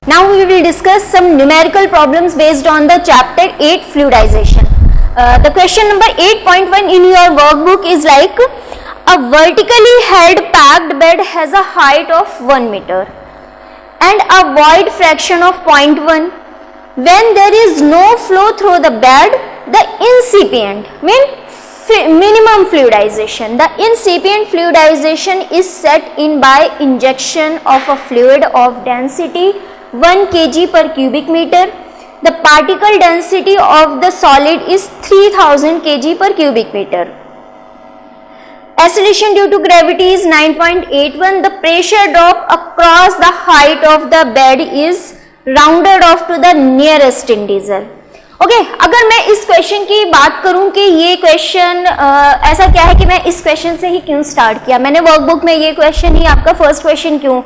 Now we will discuss some numerical problems based on the chapter 8 fluidization. The question number 8.1 in your workbook is like a vertically held packed bed has a height of 1 meter and a void fraction of 0.1. When there is no flow through the bed, the incipient minimum fluidization. The incipient fluidization is set in by injection of a fluid of density 1 kg per cubic meter. The particle density of the solid is 3000 kg per cubic meter. Acceleration due to gravity is 9.81. The pressure drop across the height of the bed is rounded off to the nearest integer. Okay, अगर मैं इस question की बात करूं कि ये question ऐसा क्या है कि मैं इस क्वेश्चन से ही क्यों स्टार्ट किया, मैंने वर्कबुक में ये क्वेश्चन ही आपका फर्स्ट क्वेश्चन क्यों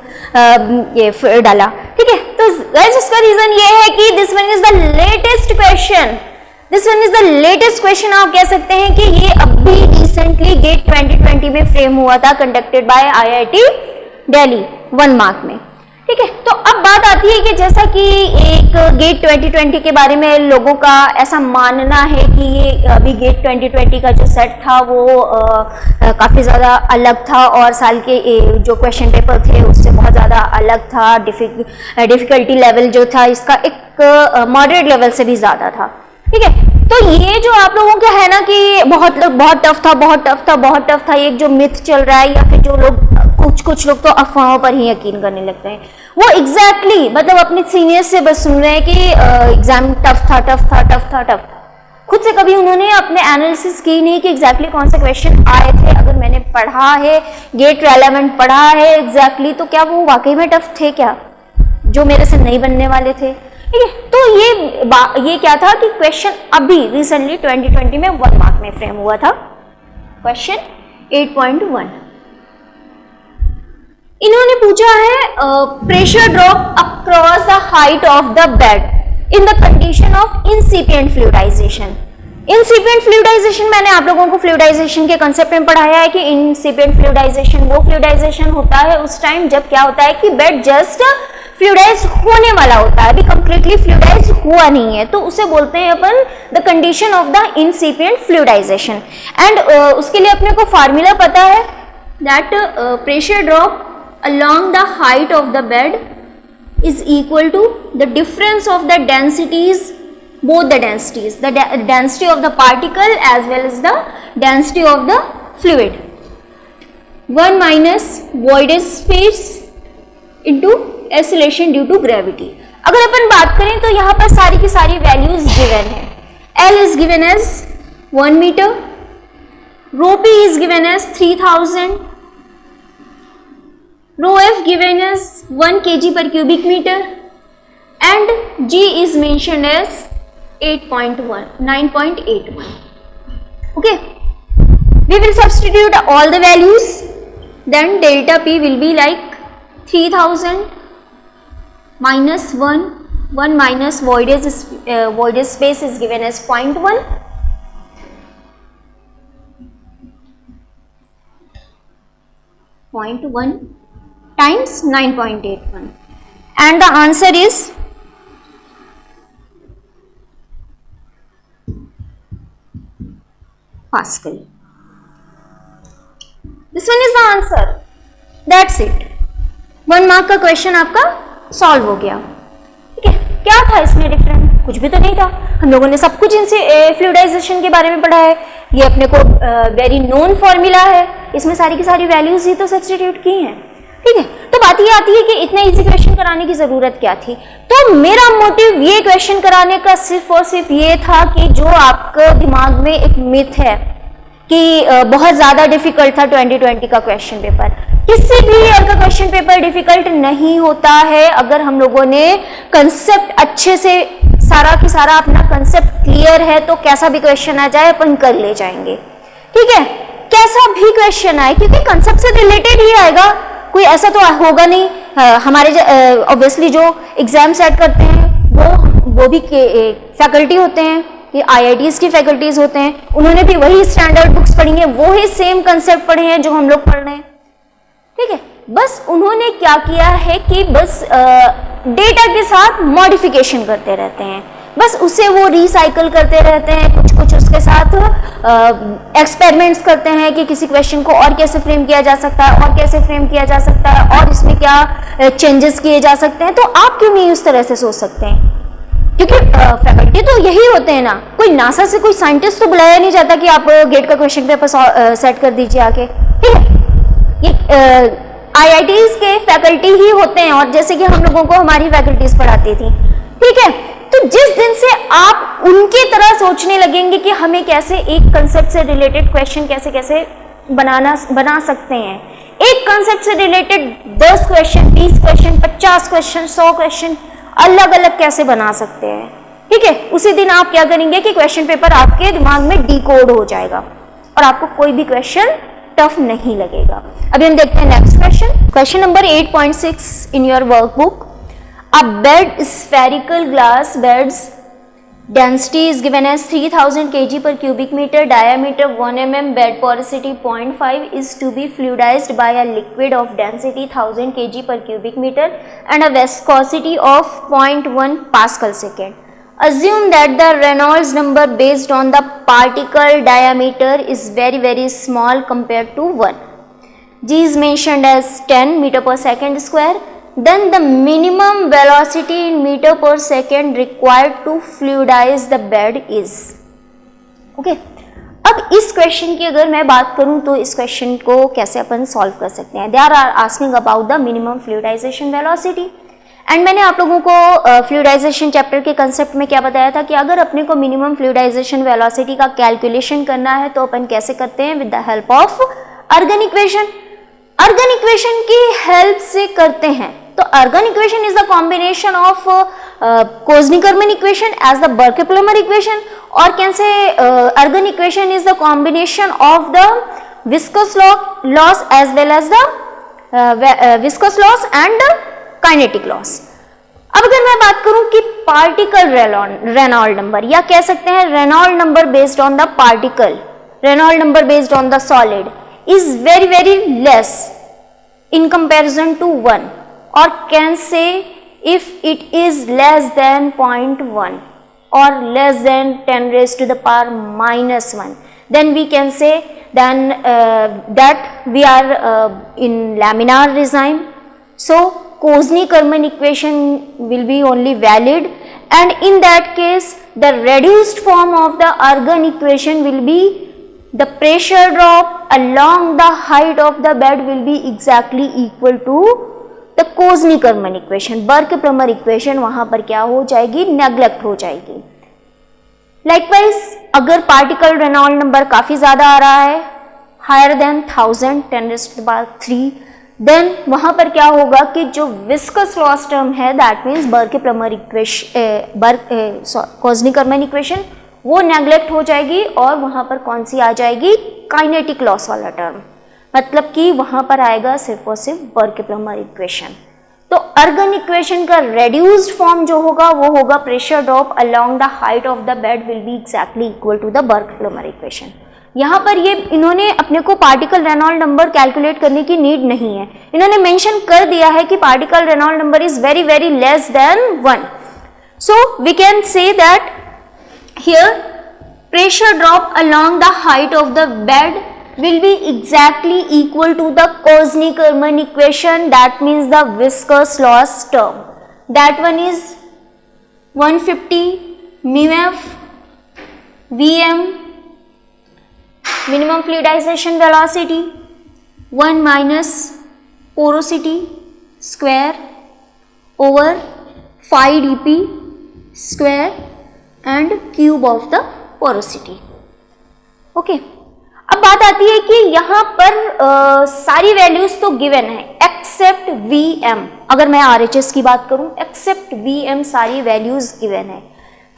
ये डाला, ठीक है। तो गाइस इसका रीजन ये है कि this one is the latest question, this one is the latest question. आप कह सकते हैं कि ये अभी रिसेंटली गेट 2020 में फ्रेम हुआ था, conducted by IIT Delhi 1 mark में, ठीक है। तो अब बात आती है कि जैसा कि एक गेट 2020 के बारे में लोगों का ऐसा मानना है कि ये अभी गेट 2020 का जो सेट था वो काफ़ी ज़्यादा अलग था और साल के जो क्वेश्चन पेपर थे उससे बहुत ज़्यादा अलग था, डिफ़िकल्टी लेवल जो था इसका एक मॉडरेट लेवल से भी ज़्यादा था, ठीक है। तो ये जो आप लोगों का है ना कि बहुत टफ था, एक जो मिथ चल रहा है या फिर जो लोग कुछ लोग तो अफवाहों पर ही यकीन करने लगते हैं, वो एग्जैक्टली मतलब अपने सीनियर से बस सुन रहे हैं कि एग्जाम टफ था। खुद से कभी उन्होंने अपने एनालिसिस की नहीं कि एग्जैक्टली कौन से क्वेश्चन आए थे। अगर मैंने पढ़ा है, गेट रेलेवेंट पढ़ा है एग्जैक्टली, तो क्या वो वाकई में टफ थे क्या, जो मेरे से नहीं बनने वाले थे, ठीक है। तो ये क्या था कि क्वेश्चन अभी रिसेंटली 2020 में 1 मार्क में फ्रेम हुआ था, क्वेश्चन 8.1। इन्होंने पूछा है pressure drop across the height of the bed in the condition of incipient fluidization. Incipient fluidization मैंने आप लोगों को फ्लूइडाइजेशन के कंसेप्ट में पढ़ाया है कि इंसिपिएंट फ्लूइडाइजेशन वो फ्लूइडाइजेशन होता है उस टाइम जब क्या होता है कि बेड जस्ट फ्लूइडाइज होने वाला होता है, अभी कंप्लीटली फ्लूइडाइज हुआ नहीं है, तो उसे बोलते हैं अपन the condition of the incipient fluidization. And उसके लिए अपने को फार्मूला पता है that pressure drop along the height of the bed is equal to the difference of the densities, both the densities, the density of the particle as well as the density of the fluid, 1 minus voidage space into acceleration due to gravity। अगर अपन बात करें तो यहाँ पर सारी की सारी values given है। L is given as 1 meter, rho P is given as 3000, rho F given as 1 kg per cubic meter and G is mentioned as 9.81. Okay, we will substitute all the values, then delta P will be like 3000 minus 1 minus voidage space is given as 0.1, times 9.81 and the answer is Pascal. This one is the answer, that's it। 1 mark का question आपका solve हो गया, ठीक है। क्या था इसमें different, कुछ भी तो नहीं था। हम लोगों ने सब कुछ इनसे फ्लूइडाइजेशन के बारे में पढ़ा है, ये अपने को वेरी नोन फॉर्मूला है, इसमें सारी की सारी वैल्यूज ही तो सब्स्टिट्यूट की हैं, ठीक है। तो बात ये आती है कि इतने इजी क्वेश्चन कराने की जरूरत क्या थी। तो मेरा मोटिव ये क्वेश्चन कराने का सिर्फ और सिर्फ ये था कि जो आपके दिमाग में एक मिथ है कि बहुत ज्यादा डिफिकल्ट था 2020 का क्वेश्चन पेपर, किसी भी ईयर का क्वेश्चन पेपर डिफिकल्ट नहीं होता है अगर हम लोगों ने कंसेप्ट अच्छे से सारा की सारा अपना कंसेप्ट क्लियर है तो कैसा भी क्वेश्चन आ जाए अपन कर ले जाएंगे, ठीक है। कैसा भी क्वेश्चन आए क्योंकि कंसेप्ट से रिलेटेड ही आएगा, कोई ऐसा तो होगा नहीं। हमारे ऑब्वियसली जो एग्जाम सेट करते हैं वो भी फैकल्टी होते हैं, ये IITs की फैकल्टीज होते हैं, उन्होंने भी वही स्टैंडर्ड बुक्स पढ़ी हैं, वो ही सेम कंसेप्ट पढ़े हैं जो हम लोग पढ़ रहे हैं, ठीक है। बस उन्होंने क्या किया है कि बस डेटा के साथ मॉडिफिकेशन करते रहते हैं, बस उसे वो रिसाइकल करते रहते हैं, कुछ कुछ उसके साथ एक्सपेरिमेंट्स करते हैं कि किसी क्वेश्चन को और कैसे फ्रेम किया जा सकता है, और कैसे फ्रेम किया जा सकता है, और इसमें क्या चेंजेस किए जा सकते हैं। तो आप क्यों नहीं उस तरह से सोच सकते हैं? क्योंकि फैकल्टी तो यही होते हैं ना, कोई नासा से कोई साइंटिस्ट तो बुलाया नहीं जाता कि आप गेट का क्वेश्चन पेपर सेट कर दीजिए आके, ठीक है? ये IITs के फैकल्टी ही होते हैं, और जैसे कि हम लोगों को हमारी फैकल्टीज पढ़ाती थी, ठीक है? तो जिस दिन से आप उनकी तरह सोचने लगेंगे कि हमें कैसे एक कंसेप्ट से रिलेटेड क्वेश्चन कैसे कैसे बना सकते हैं, एक कंसेप्ट से related 10 question, 20 question, 50 question, 100 question अलग अलग कैसे बना सकते हैं, ठीक है? उसी दिन आप क्या करेंगे कि क्वेश्चन पेपर आपके दिमाग में डिकोड हो जाएगा और आपको कोई भी क्वेश्चन टफ नहीं लगेगा। अभी हम देखते हैं next question, question number 8.6 in your workbook. A bed spherical glass bed's density is given as 3000 kg per cubic meter, diameter 1 mm, bed porosity 0.5 is to be fluidized by a liquid of density 1000 kg per cubic meter and a viscosity of 0.1 Pascal second. Assume that the Reynolds number based on the particle diameter is very small compared to 1. G is mentioned as 10 meter per second square. Then the minimum velocity in meter per second required to fluidize the bed is. Okay. अब इस question की अगर मैं बात करूं तो इस question को कैसे अपन सॉल्व कर सकते हैं? They are asking about the minimum fluidization velocity. And मैंने आप लोगों को फ्लूइडाइजेशन चैप्टर के कंसेप्ट में क्या बताया था कि अगर अपने को मिनिमम फ्लूइडाइजेशन वेलोसिटी का कैलकुलेशन करना है तो अपन कैसे करते हैं? With the help of Ergun equation. Ergun equation की हेल्प से करते हैं। तो Ergun equation is the combination of Kozeny Carman equation as the Burke Plummer equation, और can say Ergun equation is the combination of the viscous loss as well as the viscous loss and kinetic loss. अब अगर मैं बात करूं कि particle Reynold number, या कह सकते हैं Reynold number based on the particle, Reynold number based on the solid is very less in comparison to 1, or can say if it is less than 0.1 or less than 10 raised to the power minus 1, then we can say then that we are in laminar regime. So Kozni-Karman equation will be only valid, and in that case the reduced form of the Argan equation will be the pressure drop along the height of the bed will be exactly equal to the Kozni-Karman equation. Burke Plummer equation वहां पर क्या हो जाएगी? Neglect हो जाएगी। Likewise अगर particle Reynold number काफी ज्यादा आ रहा है, हायर देन 1000 10⁻³ देन वहां पर क्या होगा कि जो विस्कस लॉस टर्म है that means Burke-Plummer equation, कोजनी-कर्मन equation वो नेग्लेक्ट हो जाएगी, और वहां पर कौन सी आ जाएगी? काइनेटिक लॉस वाला टर्म, मतलब कि वहां पर आएगा सिर्फ और सिर्फ बर्के-प्लमर इक्वेशन। तो अर्गन इक्वेशन का रेड्यूस्ड फॉर्म जो होगा वो होगा pressure drop along the height of the bed will be exactly equal to the Burke Plummer equation. यहाँ पर ये इन्होंने अपने को पार्टिकल रेनॉल्ड नंबर कैलकुलेट करने की नीड नहीं है, इन्होंने मेंशन कर दिया है कि particle Reynold number is very less than 1। So we can say that here pressure drop along the height of the bed will be exactly equal to the Kozni-Karman equation, that means the viscous loss term, that one is 150 μf Vm minimum fluidization velocity 1 minus porosity square over phi dp square and cube of the porosity. Okay, अब बात आती है कि यहाँ पर सारी values तो given है एक्सेप्ट Vm। अगर मैं RHS की बात करूं, एक्सेप्ट Vm सारी वैल्यूज गिवन है।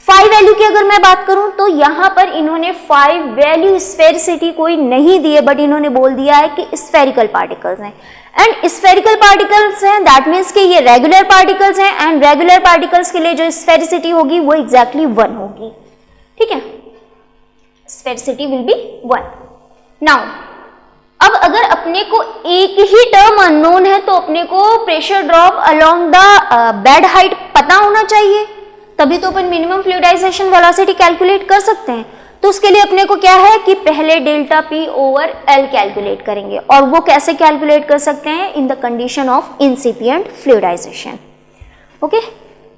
5 वैल्यू की अगर मैं बात करूं तो यहाँ पर इन्होंने 5 वैल्यू स्फेरिसिटी कोई नहीं दी है, बट इन्होंने बोल दिया है कि स्फेरिकल पार्टिकल्स हैं, एंड स्फेरिकल पार्टिकल्स हैं दैट मीन्स कि ये रेगुलर पार्टिकल्स हैं, एंड रेगुलर पार्टिकल्स के लिए जो स्फेरिसिटी होगी वो एग्जैक्टली 1 होगी। ठीक है, स्फेरिसिटी विल बी 1। नाउ अब अगर अपने को एक ही टर्म अननोन है तो अपने को pressure drop along the bed height पता होना चाहिए, तभी तो अपन मिनिमम फ्लूइडाइजेशन वेलोसिटी कैलकुलेट कर सकते हैं। तो उसके लिए अपने को क्या है कि पहले delta P over L calculate करेंगे, और वो कैसे कैलकुलेट कर सकते हैं, in the condition of incipient fluidization. Okay,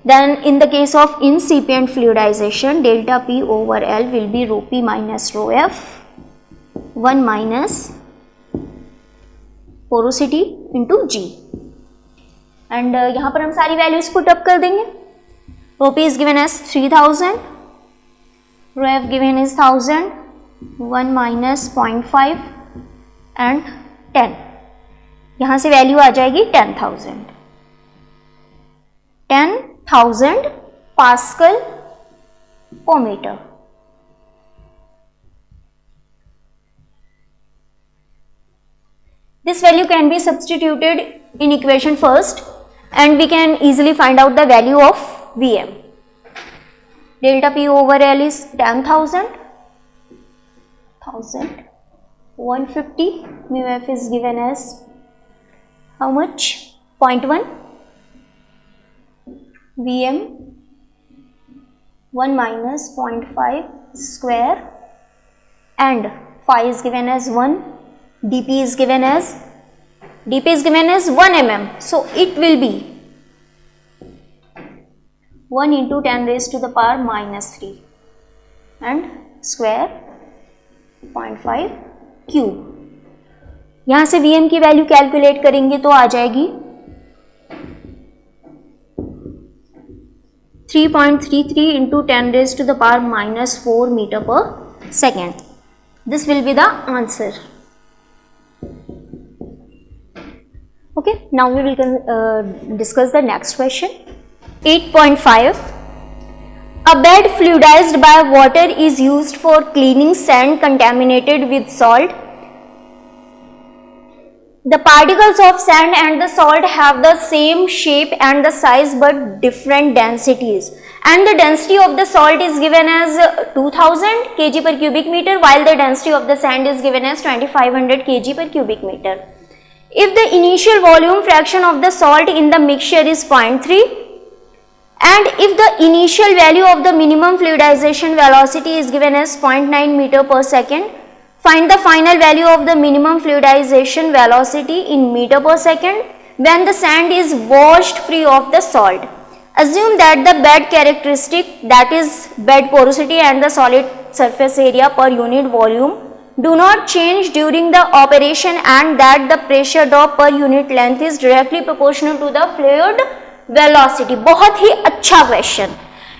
then in the case of incipient fluidization, delta P over L will be rho P minus rho F, 1 minus porosity into G, and यहाँ पर हम सारी values put up कर देंगे। rho P is given as 3000, rho F given is 1000, 1 minus 0.5 and 10, यहाँ से value आ जाएगी 10,000 pascal per meter। This value can be substituted in equation first and we can easily find out the value of Vm. Delta P over L is 10,000, 150, mu F is given as how much, 0.1, Vm 1 minus 0.5 square, and phi is given as 1, dp is given as 1 mm, so it will be 1 into 10 raised to the power minus 3 and square 0.5 cube। यहाँ से Vm की value calculate करेंगे तो आ जाएगी 3.33 into 10 raised to the power minus 4 meter per second. This will be the answer. Okay, now we will discuss the next question. 8.5. A bed fluidized by water is used for cleaning sand contaminated with salt. The particles of sand and the salt have the same shape and the size but different densities, and the density of the salt is given as 2000 kg per cubic meter while the density of the sand is given as 2500 kg per cubic meter. If the initial volume fraction of the salt in the mixture is 0.3 and if the initial value of the minimum fluidization velocity is given as 0.9 meter per second, find the final value of the minimum fluidization velocity in meter per second when the sand is washed free of the salt. Assume that the bed characteristic, that is bed porosity and the solid surface area per unit volume, do not change during the operation and that the pressure drop per unit length is directly proportional to the fluid velocity। बहुत ही अच्छा question,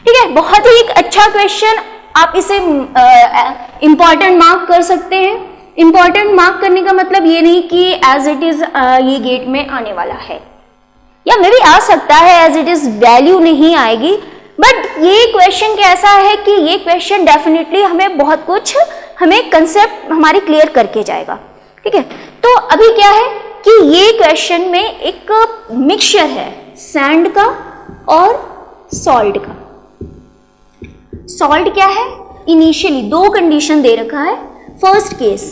ठीक है, बहुत ही एक अच्छा question. आप इसे important mark कर सकते हैं। इम्पॉर्टेंट मार्क करने का मतलब ये नहीं कि एज इट इज ये गेट में आने वाला है, या मे भी आ सकता है एज इट इज वैल्यू नहीं आएगी, बट ये क्वेश्चन कैसा है कि ये क्वेश्चन डेफिनेटली हमें बहुत कुछ, हमें कंसेप्ट हमारे क्लियर करके जाएगा, ठीक है। तो अभी क्या है कि ये क्वेश्चन में एक मिक्सचर है सैंड का और सॉल्ट का। सॉल्ट क्या है, इनिशियली दो कंडीशन दे रखा है। First case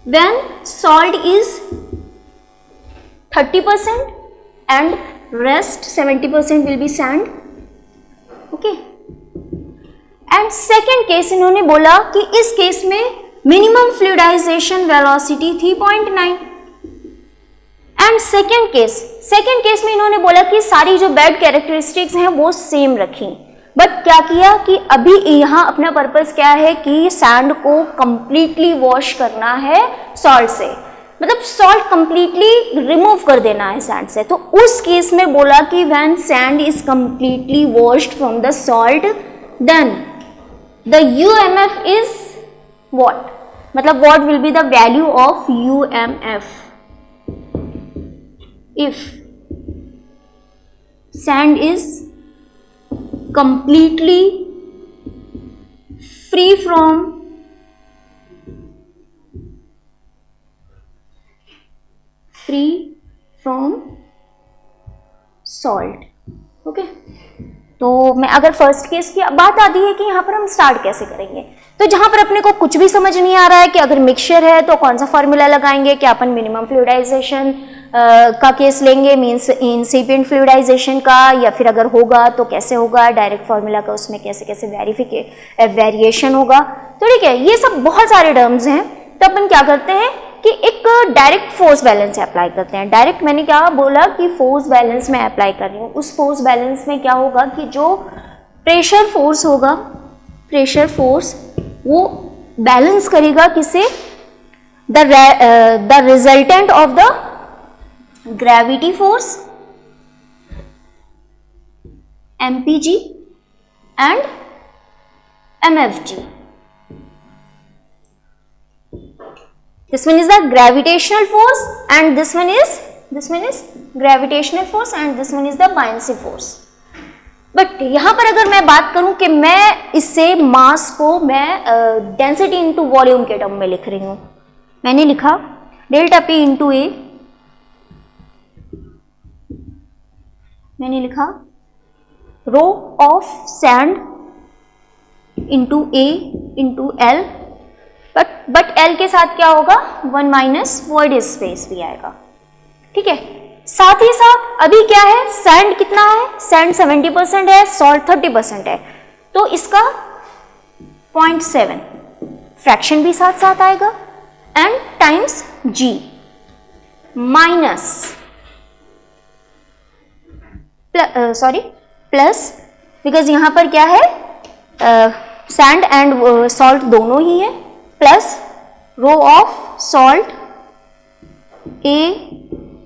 when salt is 30% and rest 70% will be sand, okay. And second case इन्होंने बोला कि इस केस में मिनिमम फ्लूइडाइजेशन वेलोसिटी थी 0.9 एंड सेकेंड केस में इन्होंने बोला कि सारी जो बेड कैरेक्टरिस्टिक्स हैं वो सेम रखी, बट क्या किया कि अभी यहाँ अपना पर्पस क्या है कि सैंड को कंप्लीटली वॉश करना है सॉल्ट से, मतलब सॉल्ट कंप्लीटली रिमूव कर देना है सैंड से। तो उस केस में बोला कि when sand is completely washed from the salt then the UMF is what, मतलब what will be the value of UMF if sand is completely free from salt, okay. तो मैं अगर फर्स्ट केस की बात आती है कि यहाँ पर हम स्टार्ट कैसे करेंगे, तो जहां पर अपने को कुछ भी समझ नहीं आ रहा है कि अगर मिक्सचर है तो कौन सा फॉर्मूला लगाएंगे, क्या अपन मिनिमम फ्लूइडाइजेशन का केस लेंगे, मींस इंसिपिएंट फ्लूइडाइजेशन का, या फिर अगर होगा तो कैसे होगा, डायरेक्ट फार्मूला का उसमें कैसे कैसे वेरिएशन होगा। तो ठीक है, ये सब बहुत सारे टर्म्स हैं। तो अपन क्या करते हैं कि एक डायरेक्ट फोर्स बैलेंस अप्लाई करते हैं। डायरेक्ट मैंने क्या बोला कि फोर्स बैलेंस में अप्लाई कर रही हूँ। उस फोर्स बैलेंस में क्या होगा कि जो प्रेशर फोर्स होगा, प्रेशर फोर्स वो बैलेंस करेगा किसे, the resultant of the gravity force MPG and MFG. This one is the gravitational force and this one is gravitational force and this one is the buoyancy force. But यहां पर अगर मैं बात करूं कि मैं इससे मास को मैं डेंसिटी इनटू वॉल्यूम के टर्म में लिख रही हूं, मैंने लिखा डेल्टा P इंटू ए, मैंने लिखा rho of sand into A into L, but L के साथ क्या होगा, 1 माइनस वॉइड स्पेस भी आएगा। ठीक है, साथ ही साथ अभी क्या है, सैंड कितना है, सैंड 70% है, सॉल्ट 30% है, तो इसका 0.7 फ्रैक्शन भी साथ साथ आएगा and times G minus plus, because यहां पर क्या है, सैंड एंड सॉल्ट दोनों ही है, plus rho of salt A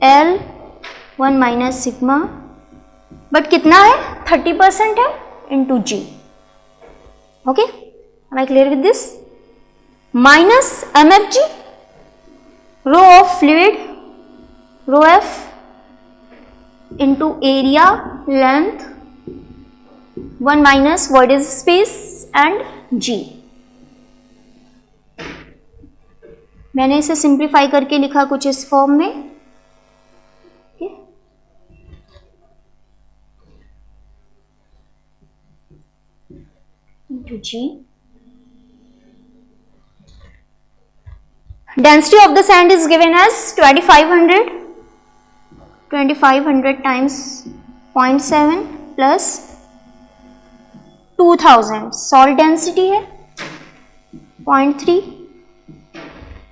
L 1 minus sigma, but कितना है, 30% है, into G. Okay, am I clear with this, minus MFG, rho of fluid, rho F into area length 1 minus void space and G. मैंने इसे simplify करके लिखा कुछ इस form में, into G. Density of the sand is given as 2500 times 0.7 plus 2000, salt density है 0.3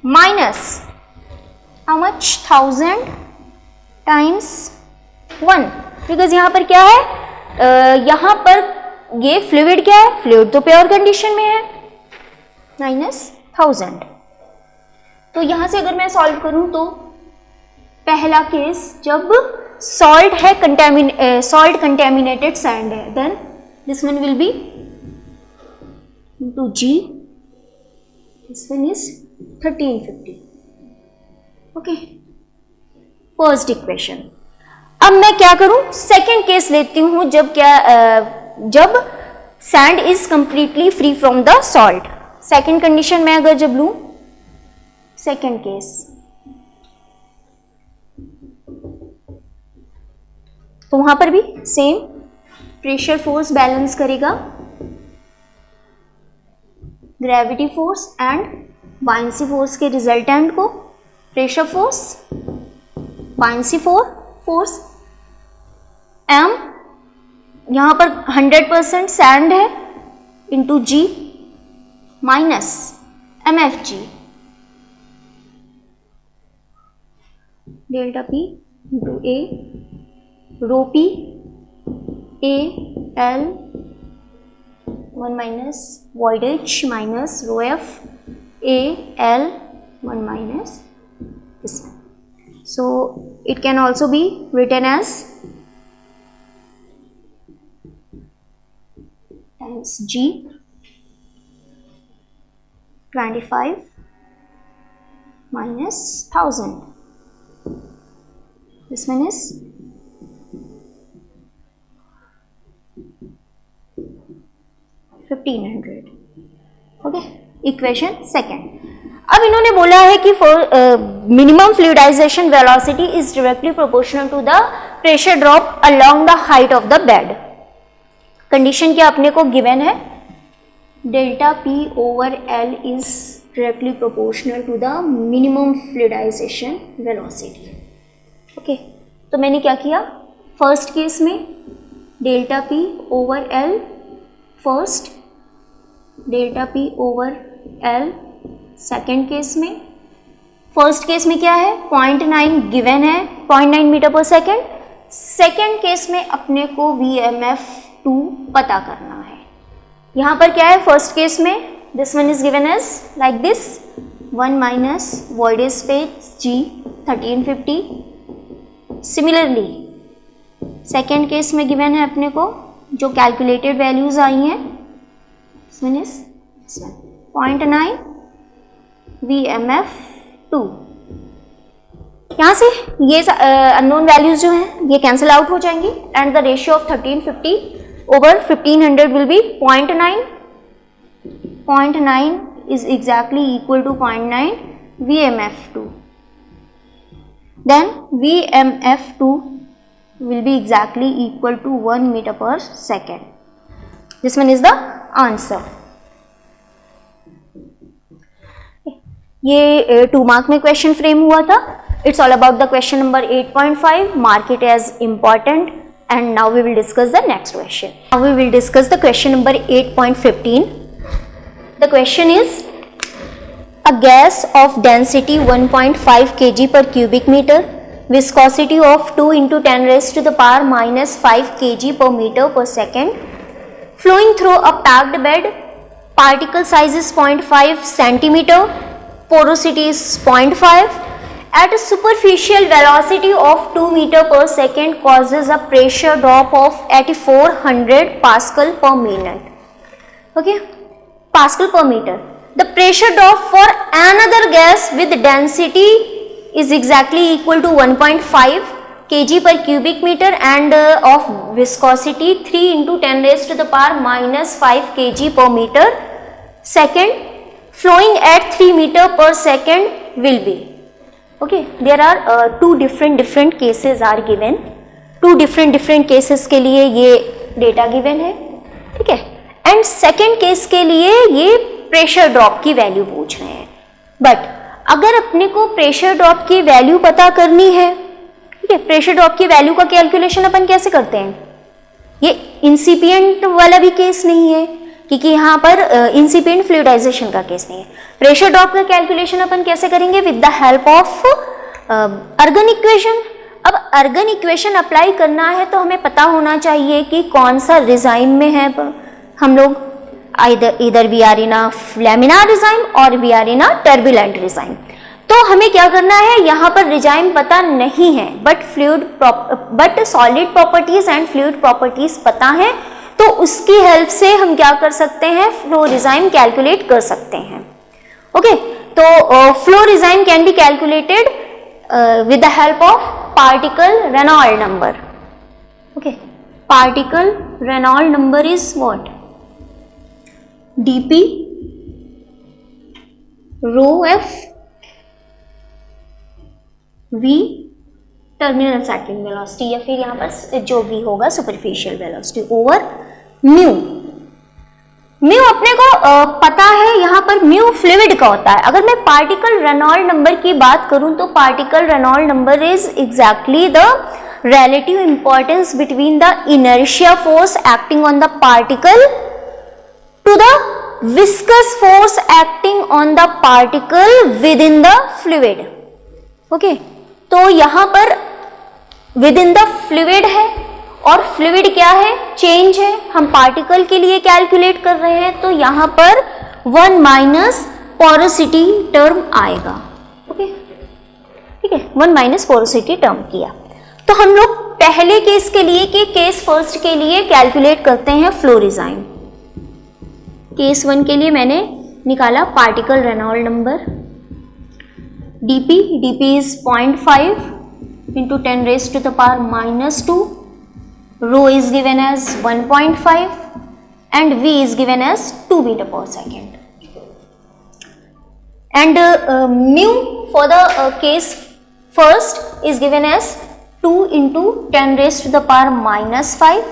minus how much, 1000 times 1, because यहाँ पर क्या है, यहाँ पर ये फ्लूइड क्या है, फ्लूइड तो प्योर कंडीशन में है, माइनस 1000। तो यहां से अगर मैं सॉल्व करूं तो पहला केस जब सॉल्ट है, सॉल्ट कंटेमिनेटेड सैंड है, then this one will be into G, this one is 1350। Okay, first equation. अब मैं क्या करूं, सेकेंड केस लेती हूं, जब sand is completely free from the salt. Second condition में अगर जब लूं, सेकेंड केस, तो वहां पर भी सेम प्रेशर फोर्स बैलेंस करेगा gravity force and buoyancy force के रिजल्टेंट को। Pressure force, buoyancy force M, यहां पर 100% सैंड है, into G minus MFG delta P into A, rho P A L 1 minus void H minus rho F A L 1 minus this one. So it can also be written as times G 25 minus 1000. This one is 1500. Okay, equation second. अब इन्होंने बोला है कि minimum fluidization velocity is directly proportional to the pressure drop along the height of the bed. Condition क्या अपने को given है, delta P over L is directly proportional to the minimum fluidization velocity. Okay, तो मैंने क्या किया, first case में delta P over L first, delta P over L second case में. फर्स्ट केस में क्या है, 0.9 गिवन है, 0.9 मीटर पर सेकेंड. सेकेंड केस में अपने को VMF2 पता करना है. यहाँ पर क्या है, फर्स्ट केस में this one is given as like this 1 minus void space G 1350. Similarly second case में गिवन है अपने को जो कैलकुलेटेड वैल्यूज आई हैं, दिस वन इज 0.9 VMF2. यहाँ से ये अननोन वैल्यूज जो हैं ये कैंसिल आउट हो जाएंगी and the ratio of 1350 over 1500 will be 0.9. 0.9 is exactly equal to 0.9 VMF2. Then VMF2 will be exactly equal to 1 meter per second. This one is the answer. ये 2 mark में question frame हुआ था. It's all about the question number 8.5. Mark it as important. And now we will discuss the next question. Now we will discuss the question number 8.15. The question is, a gas of density 1.5 kg per cubic meter, viscosity of 2 into 10 raised to the power minus 5 kg per meter per second, flowing through a packed bed, particle size is 0.5 centimeter, porosity is 0.5, at a superficial velocity of 2 meter per second causes a pressure drop of 8400 Pascal per minute. Okay, Pascal per meter. The pressure drop for another gas with density is exactly equal to 1.5 kg per cubic meter and of viscosity 3 into 10 raised to the power minus 5 kg per meter second, flowing at 3 meter per second will be. Okay, there are two different cases are given. Two different cases के लिए ये data given है, ठीक है. And second case के लिए ये pressure drop की वैल्यू पूछ रहे हैं. बट अगर अपने को प्रेशर ड्रॉप की वैल्यू पता करनी है, ठीक है, प्रेशर ड्रॉप की वैल्यू का कैलकुलेशन अपन कैसे करते हैं, ये इंसिपिएंट वाला भी केस नहीं है क्योंकि यहाँ पर इंसिपिएंट फ्लूइडाइजेशन का केस नहीं है. प्रेशर ड्रॉप का कैलकुलेशन अपन कैसे करेंगे, with the help of Ergun equation. अब अर्गन इक्वेशन अप्लाई करना है तो हमें पता होना चाहिए कि कौन सा रिजाइम में है. हम लोग इधर we are in a laminar regime और we are in a turbulent regime. तो हमें क्या करना है, यहाँ पर रिजाइम पता नहीं है but solid properties and fluid properties पता है, तो उसकी हेल्प से हम क्या कर सकते हैं, फ्लो रिजाइम कैलकुलेट कर सकते हैं. ओके, तो flow regime can be calculated with the help of particle Reynold number. Okay, particle Reynold number is what, dp rho f v terminal settling velocity या फिर यहाँ पर जो भी होगा superficial velocity over mu. Mu अपने को पता है, यहाँ पर म्यू फ्लूइड का होता है. अगर मैं पार्टिकल रेनॉल्ड नंबर की बात करूं तो particle Reynold number is exactly the relative importance between the inertia force acting on the particle to the viscous force acting on the particle within the fluid. Okay, तो यहाँ पर within the fluid है और fluid क्या है, change है. हम particle के लिए कैलकुलेट कर रहे हैं तो यहाँ पर 1 माइनस पोरोसिटी टर्म आएगा. ओके, ठीक है, 1 माइनस पोरोसिटी टर्म किया. तो हम लोग पहले केस के लिए कि केस फर्स्ट के लिए कैलकुलेट करते हैं फ्लो रिजाइम. केस 1 के लिए मैंने निकाला particle Reynold number dp is 0.5 into 10 raised to the power minus 2, rho is given as 1.5 and v is given as 2 meter per second. And mu for the case first is given as 2 into 10 raised to the power minus 5,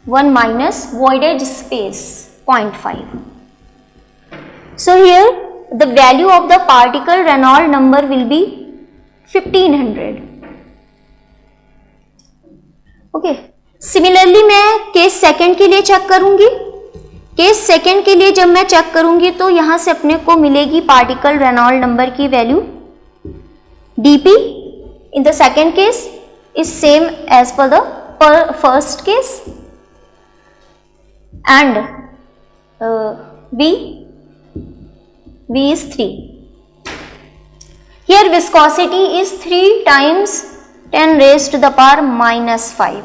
1 minus voided space 0.5. So here the value of the particle Reynolds number will be 1500. Okay, similarly मैं case second के लिए check करूंगी. Case second के लिए जब मैं check करूंगी तो यहां से अपने को मिलेगी पार्टिकल रेनॉल्ड नंबर की value dp in the second case is same as per the first case and v is 3. Here viscosity is 3 times 10 raised to the power minus 5.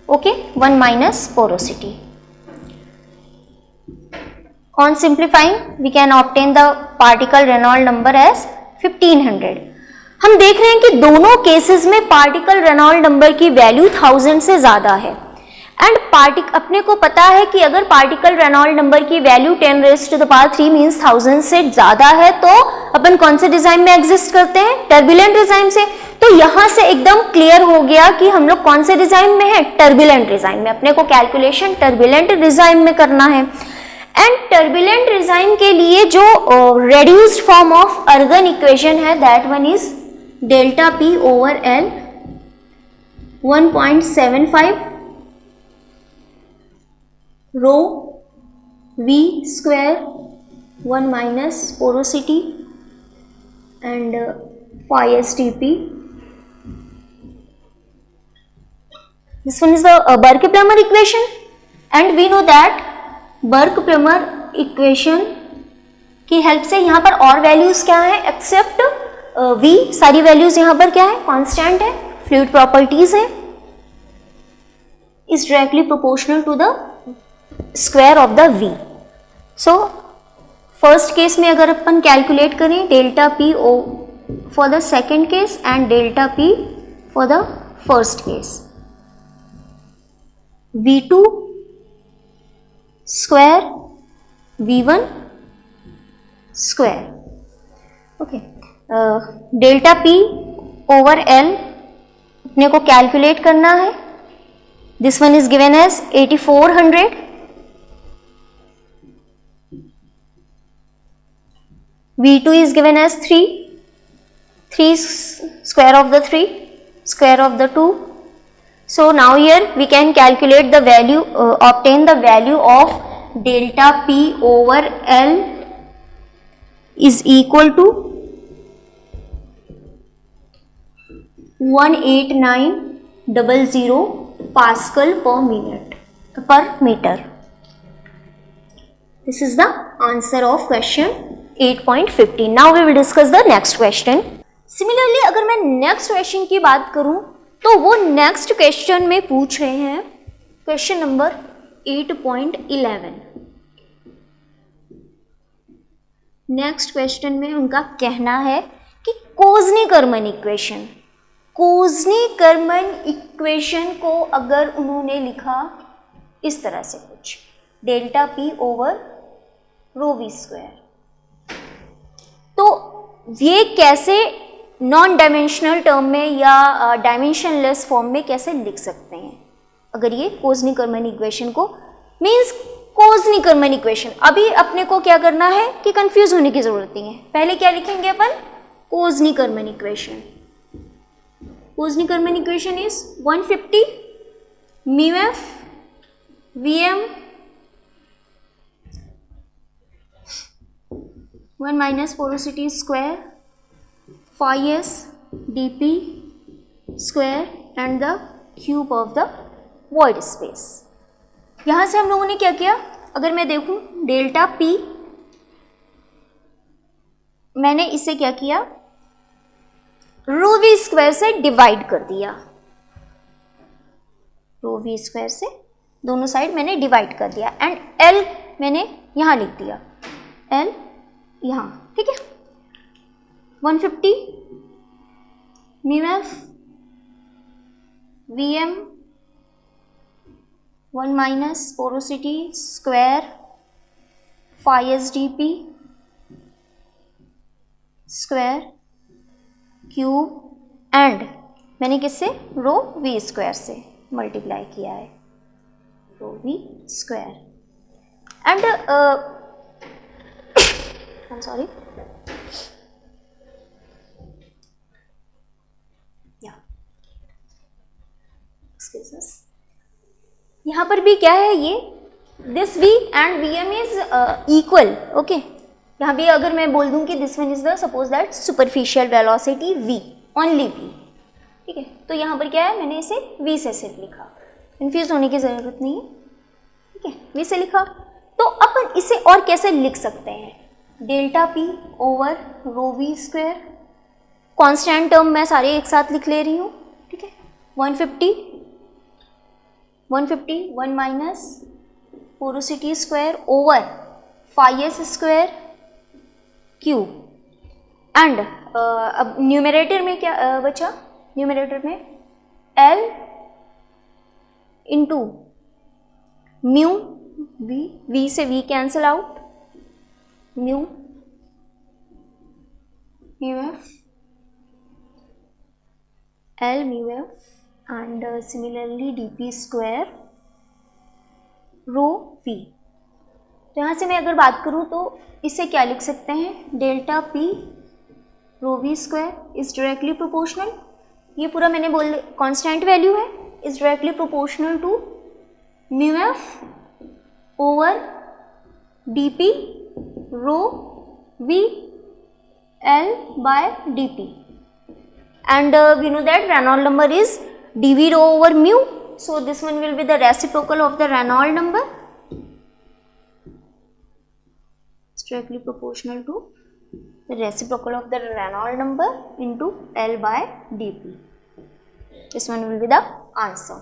Okay, 1 minus porosity. On simplifying, we can obtain the particle Reynolds number as 1500. हम देख रहे हैं कि दोनों cases में particle Reynold number की value 1000 से ज्यादा है. एंड अपने को पता है कि अगर पार्टिकल रेनॉल्ड नंबर की value 10 raised to the power 3 means 1000 से ज्यादा है तो अपन कौन से डिजाइन में एग्जिस्ट करते हैं? टर्बुलेंट डिजाइन से. तो यहां से एकदम क्लियर हो गया कि हम लोग कौन से डिजाइन में है? टर्बुलेंट डिजाइन में. अपने को कैलकुलेशन टर्बुलेंट डिजाइन में करना है. एंड टर्बुलेंट डिजाइन के लिए जो reduced form of Ergun equation है that one is delta P over L 1.75 rho v square 1 minus porosity and phi s dp. This one is the Burke-Plummer equation and we know that Burke-Plummer equation की help से यहाँ पर और values क्या है accept v, सारी values यहाँ पर क्या है? कांस्टेंट है. फ्लूइड प्रॉपर्टीज है. is directly proportional to the square of the v. So first case में अगर अपन कैलकुलेट करें delta P O for the second case and delta P for the first case, v2 square v1 square. Okay, delta P over L अपने को calculate करना है. This one is given as 8400. v2 is given as 3 square of the 3 square of the 2. So now here we can calculate the value, obtain the value of delta p over L is equal to 18900 Pascal per minute per meter. This is the answer of question 8.15. Now we will discuss the next question. Similarly, अगर मैं next question की बात करूं तो वो next question में पूछ रहे हैं question number 8.11. Next question में उनका कहना है कि कोज़नी-कर्मन इक्वेशन, कोज़नी-कर्मन इक्वेशन को अगर उन्होंने लिखा इस तरह से कुछ delta P over rho V square, तो ये कैसे नॉन डायमेंशनल टर्म में या डायमेंशनलेस फॉर्म में कैसे लिख सकते हैं अगर ये कोज़नी-कर्मन इक्वेशन को मींस कोज़नी-कर्मन इक्वेशन. अभी अपने को क्या करना है कि कंफ्यूज होने की जरूरत नहीं है. पहले क्या लिखेंगे अपन? Kozeny Carman equation. Kozeny Carman equation is 150 mu F V M 1 minus porosity square phi s dp square and the cube of the void space. यहां से हम लोगों ने क्या किया? अगर मैं देखूं डेल्टा p, मैंने इसे क्या किया? रो वी स्क्वायर से डिवाइड कर दिया. रो वी स्क्वायर से दोनों साइड मैंने डिवाइड कर दिया एंड l मैंने यहां लिख दिया. l यहाँ, ठीक है. 150 mu F V M 1 minus porosity square phi S D P square cube and मैंने किससे? रो वी स्क्वायर से मल्टीप्लाई किया है. Rho V square. and I'm sorry, yeah, excuse us, यहाँ पर भी क्या है, ये this v and vm is equal, okay यहाँ भी अगर मैं बोल दूं कि this one is the suppose that superficial velocity v, only v, ठीक है, तो यहाँ पर क्या है, मैंने इसे v से सिर्फ लिखा, कंफ्यूज होने की जरूरत नहीं है, ठीक है, v से लिखा। तो अपन इसे और कैसे लिख सकते हैं, डेल्टा p ओवर रो v स्क्वायर, कॉन्स्टेंट टर्म मैं सारे एक साथ लिख ले रही हूँ, ठीक है, 150 1 minus porosity square over phi S square cube, and अब न्यूमरेटर में क्या बचा, न्यूमरेटर में L इंटू म्यू v से v cancel out, mu F L mu F and similarly dp square rho v। तो यहाँ से मैं अगर बात करूँ तो इसे क्या लिख सकते हैं, delta p rho v square is directly proportional, ये पूरा मैंने बोल कांस्टेंट वैल्यू है, is directly proportional to mu F over dp rho v L by dp, and we know that Reynolds number is dv rho over mu, so this one will be the reciprocal of the Reynolds number, it's directly proportional to the reciprocal of the Reynolds number into L by dp. This one will be the answer.